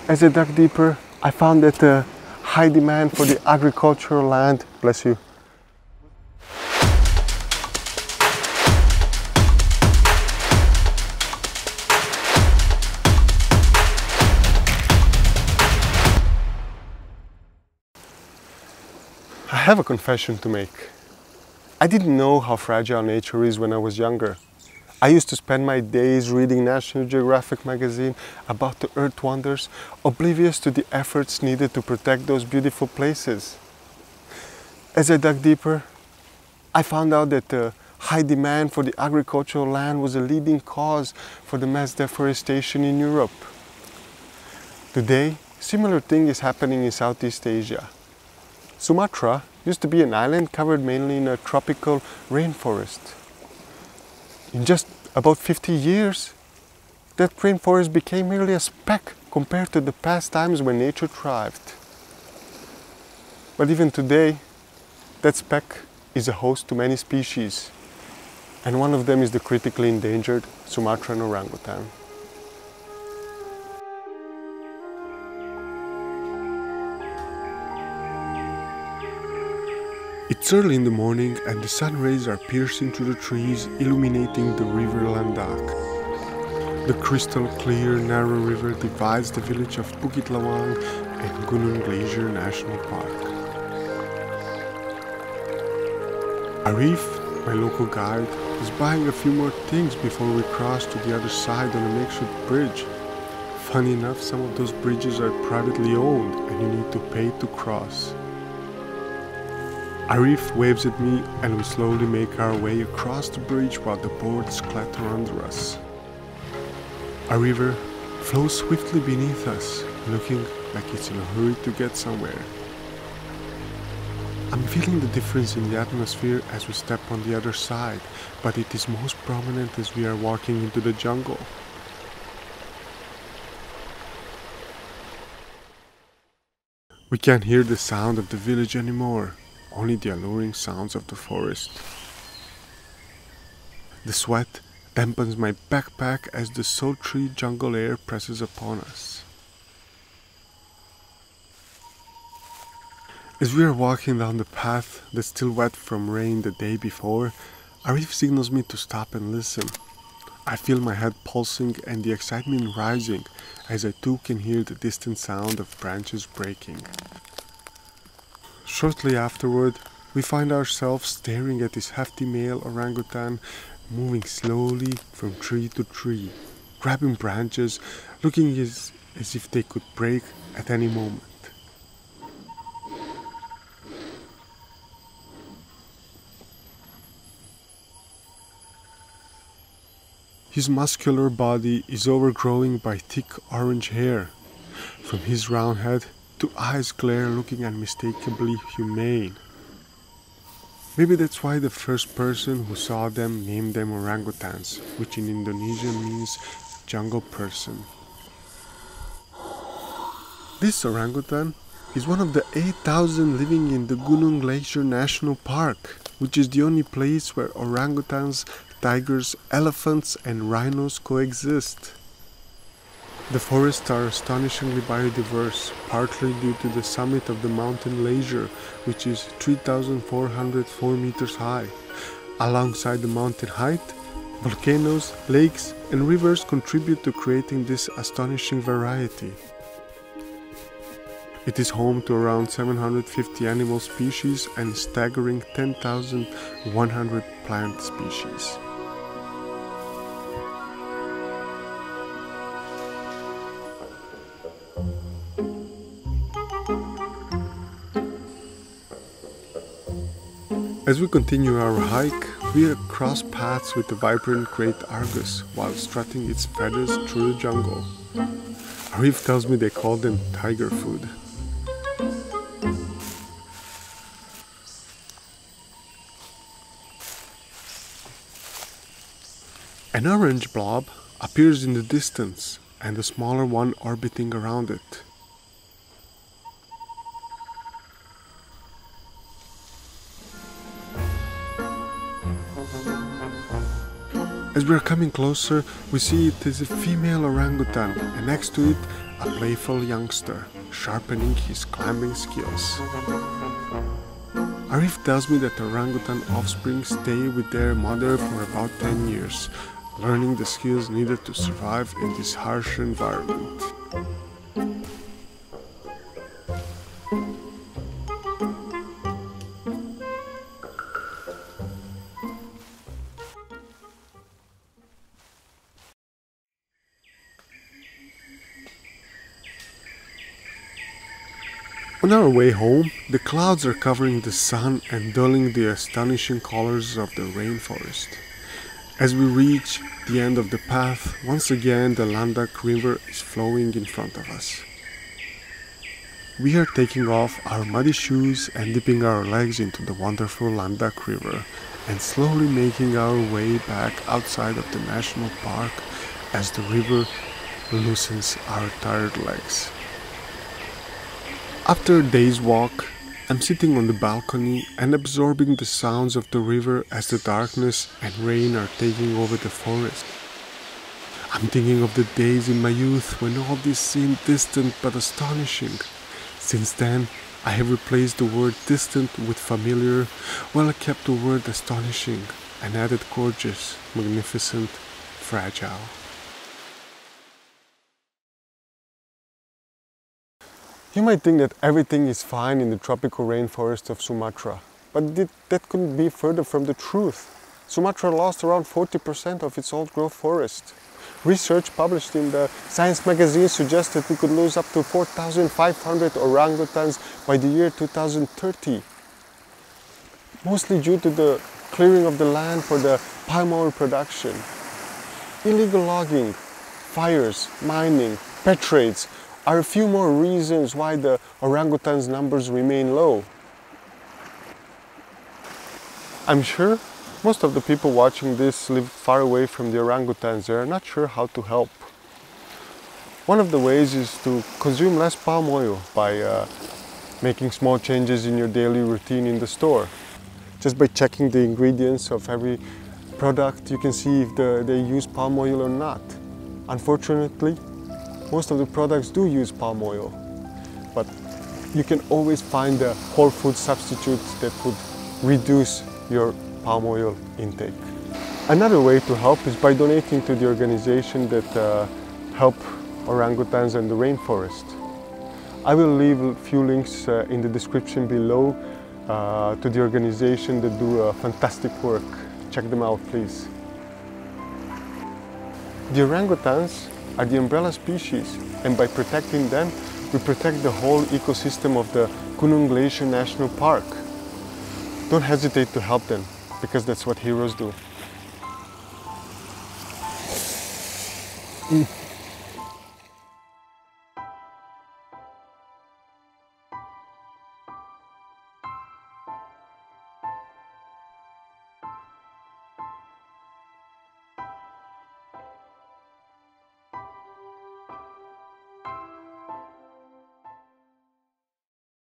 As I dug deeper, I found that the high demand for the agricultural land, bless you, I have a confession to make. I didn't know how fragile nature is when I was younger. I used to spend my days reading National Geographic magazine about the Earth wonders, oblivious to the efforts needed to protect those beautiful places. As I dug deeper, I found out that the high demand for the agricultural land was a leading cause for the mass deforestation in Europe. Today, similar thing is happening in Southeast Asia. Sumatra used to be an island covered mainly in a tropical rainforest. In just about 50 years, that rainforest became merely a speck compared to the past times when nature thrived. But even today, that speck is a host to many species, and one of them is the critically endangered Sumatran orangutan. It's early in the morning and the sun rays are piercing through the trees, illuminating the river Landak. The crystal clear, narrow river divides the village of Bukit Lawang and Gunung Leuser National Park. Arif, my local guide, is buying a few more things before we cross to the other side on a makeshift bridge. Funny enough, some of those bridges are privately owned and you need to pay to cross. Arif waves at me and we slowly make our way across the bridge while the boards clatter under us. A river flows swiftly beneath us, looking like it's in a hurry to get somewhere. I'm feeling the difference in the atmosphere as we step on the other side, but it is most prominent as we are walking into the jungle. We can't hear the sound of the village anymore. Only the alluring sounds of the forest. The sweat dampens my backpack as the sultry jungle air presses upon us. As we are walking down the path that's still wet from rain the day before, Arif signals me to stop and listen. I feel my head pulsing and the excitement rising as I too can hear the distant sound of branches breaking. Shortly afterward, we find ourselves staring at this hefty male orangutan moving slowly from tree to tree, grabbing branches, looking as if they could break at any moment. His muscular body is overgrowing by thick orange hair. From his round head to eyes glare, looking unmistakably humane. Maybe that's why the first person who saw them named them orangutans, which in Indonesian means jungle person. This orangutan is one of the 8,000 living in the Gunung Leuser National Park, which is the only place where orangutans, tigers, elephants and rhinos coexist. The forests are astonishingly biodiverse, partly due to the summit of the mountain Leuser, which is 3,404 meters high. Alongside the mountain height, volcanoes, lakes and rivers contribute to creating this astonishing variety. It is home to around 750 animal species and staggering 10,100 plant species. As we continue our hike, we cross paths with the vibrant great argus while strutting its feathers through the jungle. Arif tells me they call them tiger food. An orange blob appears in the distance and a smaller one orbiting around it. As we are coming closer, we see it is a female orangutan, and next to it, a playful youngster, sharpening his climbing skills. Arif tells me that orangutan offspring stay with their mother for about 10 years, learning the skills needed to survive in this harsh environment. On our way home, the clouds are covering the sun and dulling the astonishing colors of the rainforest. As we reach the end of the path, once again the Landak River is flowing in front of us. We are taking off our muddy shoes and dipping our legs into the wonderful Landak River and slowly making our way back outside of the national park as the river loosens our tired legs. After a day's walk, I'm sitting on the balcony and absorbing the sounds of the river as the darkness and rain are taking over the forest. I'm thinking of the days in my youth when all this seemed distant but astonishing. Since then, I have replaced the word distant with familiar, while I kept the word astonishing and added gorgeous, magnificent, fragile. You might think that everything is fine in the tropical rainforest of Sumatra, but that couldn't be further from the truth. Sumatra lost around 40% of its old-growth forest. Research published in the Science magazine suggests that we could lose up to 4,500 orangutans by the year 2030. Mostly due to the clearing of the land for the palm oil production. Illegal logging, fires, mining, pet trades are a few more reasons why the orangutans' numbers remain low. I'm sure most of the people watching this live far away from the orangutans. They are not sure how to help. One of the ways is to consume less palm oil by making small changes in your daily routine in the store. Just by checking the ingredients of every product, you can see if they use palm oil or not. Unfortunately, most of the products do use palm oil, but you can always find a whole food substitute that would reduce your palm oil intake. Another way to help is by donating to the organization that help orangutans and the rainforest. I will leave a few links in the description below to the organization that do fantastic work. Check them out, please. The orangutans are the umbrella species, and by protecting them, we protect the whole ecosystem of the Gunung Leuser National Park. Don't hesitate to help them, because that's what heroes do.